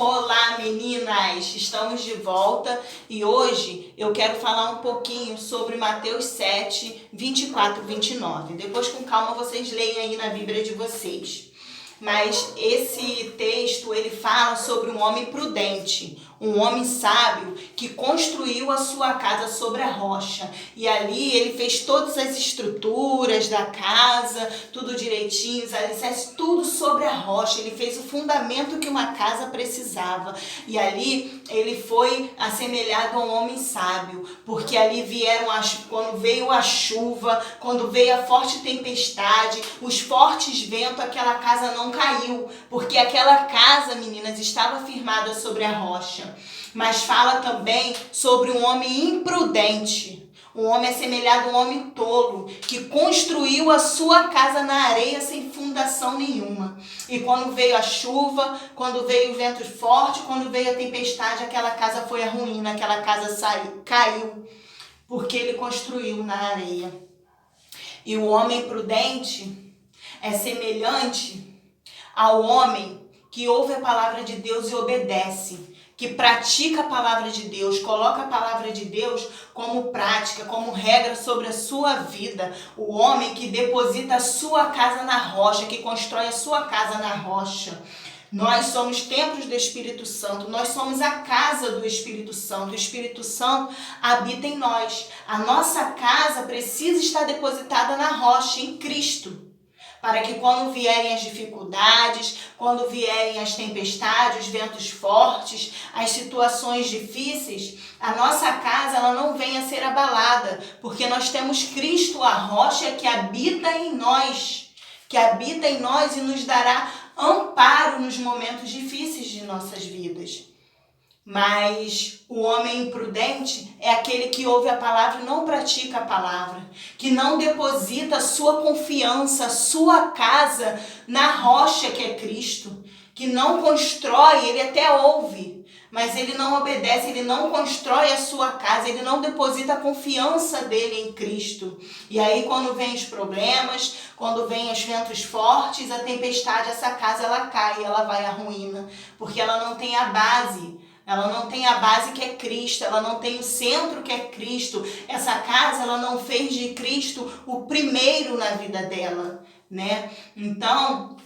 Olá meninas, estamos de volta e hoje eu quero falar um pouquinho sobre Mateus 7, 24 e 29. Depois com calma vocês leem aí na Bíblia de vocês. Mas esse texto ele fala sobre um homem prudente, um homem sábio que construiu a sua casa sobre a rocha. E ali ele fez todas as estruturas da casa, tudo direitinho, os alicerces, tudo sobre a rocha. Ele fez o fundamento que uma casa precisava. E ali ele foi assemelhado a um homem sábio, porque ali quando veio a chuva, quando veio a forte tempestade, os fortes ventos, aquela casa não caiu, porque aquela casa, meninas, estava firmada sobre a rocha. Mas fala também sobre um homem imprudente, um homem assemelhado a um homem tolo, que construiu a sua casa na areia sem fundação nenhuma. E quando veio a chuva, quando veio o vento forte, quando veio a tempestade, aquela casa foi a ruína, aquela casa caiu, porque ele construiu na areia. E o homem prudente é semelhante ao homem que ouve a palavra de Deus e obedece, que pratica a palavra de Deus, coloca a palavra de Deus como prática, como regra sobre a sua vida. O homem que deposita a sua casa na rocha, que constrói a sua casa na rocha. Nós somos templos do Espírito Santo, nós somos a casa do Espírito Santo, o Espírito Santo habita em nós. A nossa casa precisa estar depositada na rocha, em Cristo, para que quando vierem as dificuldades, quando vierem as tempestades, os ventos fortes, as situações difíceis, a nossa casa ela não venha a ser abalada, porque nós temos Cristo, a rocha que habita em nós, e nos dará amparo nos momentos difíceis de nossas vidas. Mas o homem imprudente é aquele que ouve a palavra e não pratica a palavra, que não deposita a sua confiança, a sua casa na rocha que é Cristo, que não constrói, ele até ouve, mas ele não obedece, ele não constrói a sua casa, ele não deposita a confiança dele em Cristo. E aí quando vem os problemas, quando vem os ventos fortes, a tempestade, essa casa ela cai, ela vai à ruína, porque ela não tem a base. Ela não tem a base que é Cristo, ela não tem o centro que é Cristo. Essa casa ela não fez de Cristo o primeiro na vida dela, né? Então,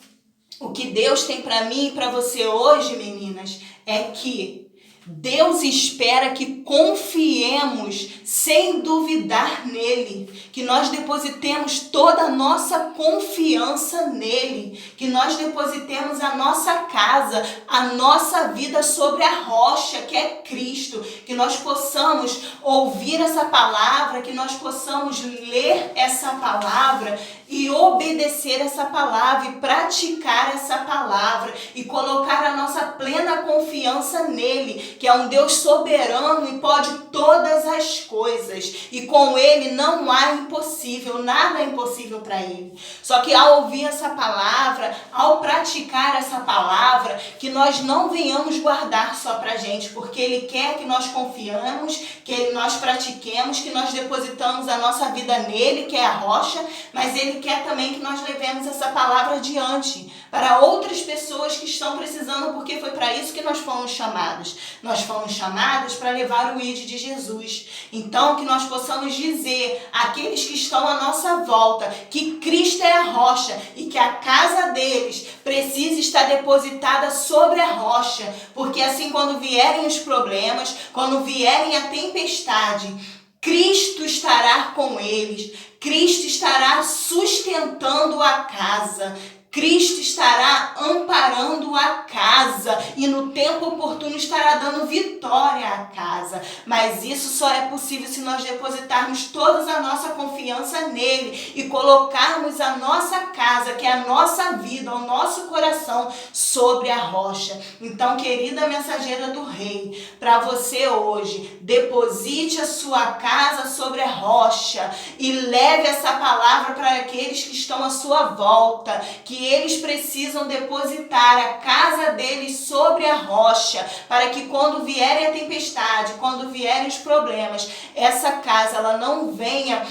o que Deus tem para mim e para você hoje, meninas, é que Deus espera que confiemos sem duvidar nele, que nós depositemos toda a nossa confiança nele, que nós depositemos a nossa casa, a nossa vida sobre a rocha que é Cristo, que nós possamos ouvir essa palavra, que nós possamos ler essa palavra e obedecer essa palavra e praticar essa palavra e colocar a nossa plena confiança nele, que é um Deus soberano e pode todas as coisas, e com ele não há impossível, nada é impossível para ele. Só que ao ouvir essa palavra, ao praticar essa palavra, que nós não venhamos guardar só para gente, porque ele quer que nós confiamos, que nós pratiquemos, que nós depositamos a nossa vida nele, que é a rocha, mas ele quer também que nós levemos essa palavra adiante para outras pessoas que estão precisando, porque foi para isso que nós fomos chamados. Nós fomos chamados para levar o ID de Jesus. Então, que nós possamos dizer àqueles que estão à nossa volta que Cristo é a rocha e que a casa deles precisa estar depositada sobre a rocha, porque assim quando vierem os problemas, quando vierem a tempestade, Cristo estará com eles, Cristo estará sustentando a casa, Cristo estará amparando a casa e no tempo oportuno estará dando vitória à casa. Mas isso só é possível se nós depositarmos toda a nossa confiança nele e colocarmos a nossa casa, que é a nossa vida, o nosso coração, sobre a rocha. Então, querida mensageira do Rei, para você hoje, deposite a sua casa sobre a rocha e leve essa palavra para aqueles que estão à sua volta, que eles precisam depositar a casa deles sobre a rocha, para que quando vierem a tempestade, quando vierem os problemas, essa casa ela não venha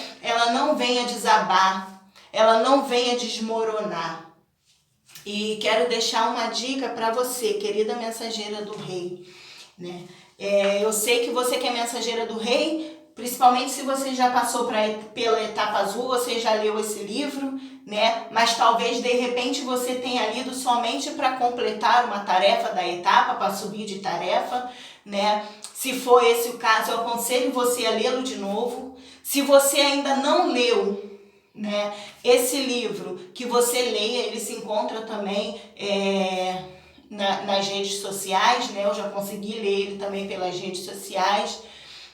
desabar, ela não venha desmoronar. E quero deixar uma dica para você, querida mensageira do Rei, né? Eu sei que você que é mensageira do Rei, principalmente se você já passou pela etapa azul, você já leu esse livro, né? Mas talvez de repente você tenha lido somente para completar uma tarefa da etapa, para subir de tarefa, né? Se for esse o caso, eu aconselho você a lê-lo de novo. Se você ainda não leu, né, esse livro, que você leia, ele se encontra também nas redes sociais, né? Eu já consegui ler ele também pelas redes sociais.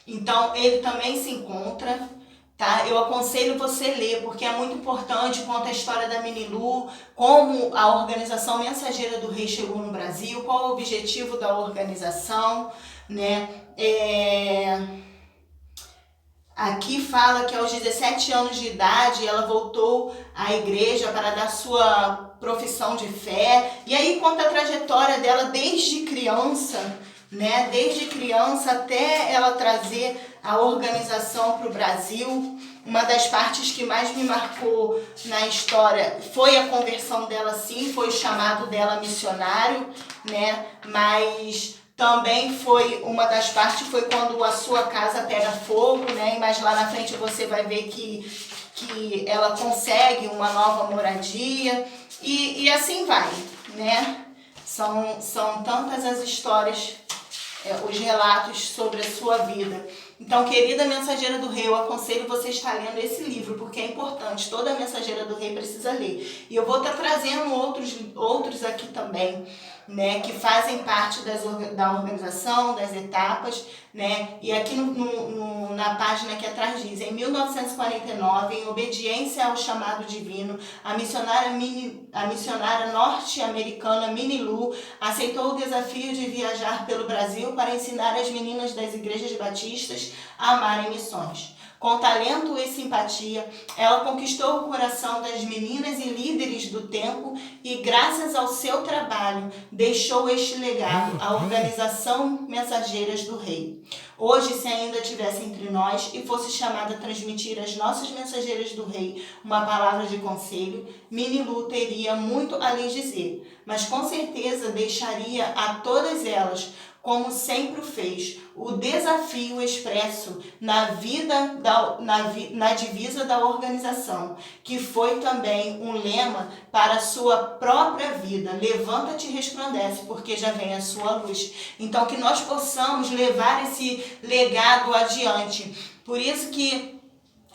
Então, ele também se encontra, tá? Eu aconselho você ler, porque é muito importante, conta a história da Minilu, como a organização Mensageira do Rei chegou no Brasil, qual o objetivo da organização, né? Aqui fala que aos 17 anos de idade ela voltou à igreja para dar sua profissão de fé. E aí conta a trajetória dela desde criança, né? Desde criança até ela trazer a organização para o Brasil. Uma das partes que mais me marcou na história foi a conversão dela, sim, foi o chamado dela missionário, né? Mas também foi uma das partes, foi quando a sua casa pega fogo, né? Mas lá na frente você vai ver que ela consegue uma nova moradia e assim vai, né? São tantas as histórias, os relatos sobre a sua vida. Então, querida mensageira do Rei, eu aconselho você a estar lendo esse livro, porque é importante, toda mensageira do Rei precisa ler. E eu vou estar trazendo outros aqui também, né, que fazem parte da organização, das etapas, né? E aqui na página que atrás diz: em 1949, em obediência ao chamado divino, a missionária norte-americana Minilu aceitou o desafio de viajar pelo Brasil para ensinar as meninas das igrejas batistas a amarem missões. Com talento e simpatia, ela conquistou o coração das meninas e líderes do tempo e, graças ao seu trabalho, deixou este legado à organização Mensageiras do Rei. Hoje, se ainda estivesse entre nós e fosse chamada a transmitir às nossas mensageiras do Rei uma palavra de conselho, Minilu teria muito a lhes dizer, mas com certeza deixaria a todas elas, como sempre o fez, o desafio expresso na divisa da organização, que foi também um lema para a sua própria vida: levanta-te e resplandece, porque já vem a sua luz. Então, que nós possamos levar esse legado adiante. Por isso que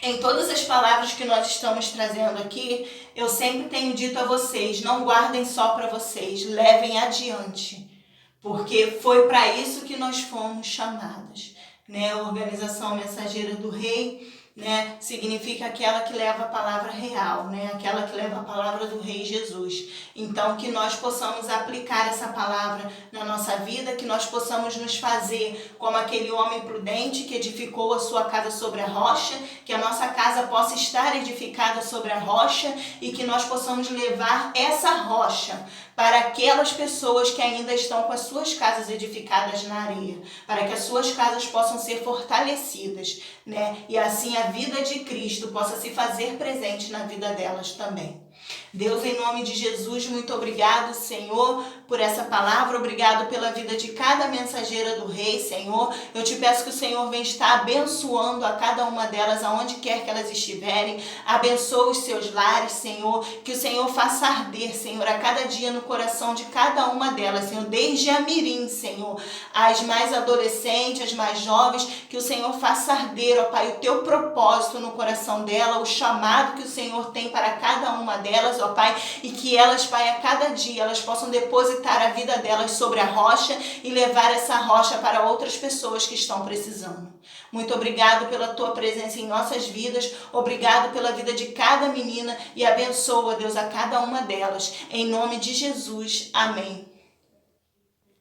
em todas as palavras que nós estamos trazendo aqui, eu sempre tenho dito a vocês: não guardem só para vocês, levem adiante. Porque foi para isso que nós fomos chamadas, né? A organização Mensageira do Rei, né, significa aquela que leva a palavra real, né? Aquela que leva a palavra do Rei Jesus. Então, que nós possamos aplicar essa palavra na nossa vida, que nós possamos nos fazer como aquele homem prudente que edificou a sua casa sobre a rocha, que a nossa casa possa estar edificada sobre a rocha e que nós possamos levar essa rocha para aquelas pessoas que ainda estão com as suas casas edificadas na areia, para que as suas casas possam ser fortalecidas, né? E assim a vida de Cristo possa se fazer presente na vida delas também. Deus, em nome de Jesus, muito obrigado, Senhor, por essa palavra. Obrigado pela vida de cada mensageira do Rei, Senhor. Eu te peço que o Senhor venha estar abençoando a cada uma delas, aonde quer que elas estiverem. Abençoa os seus lares, Senhor. Que o Senhor faça arder, Senhor, a cada dia no coração de cada uma delas, Senhor. Desde a mirim, Senhor, as mais adolescentes, as mais jovens. Que o Senhor faça arder, ó Pai, o teu propósito no coração dela, o chamado que o Senhor tem para cada uma delas, ó Pai, e que elas, Pai, a cada dia elas possam depositar a vida delas sobre a rocha e levar essa rocha para outras pessoas que estão precisando. Muito obrigado pela tua presença em nossas vidas, obrigado pela vida de cada menina e abençoa, Deus, a cada uma delas. Em nome de Jesus, amém.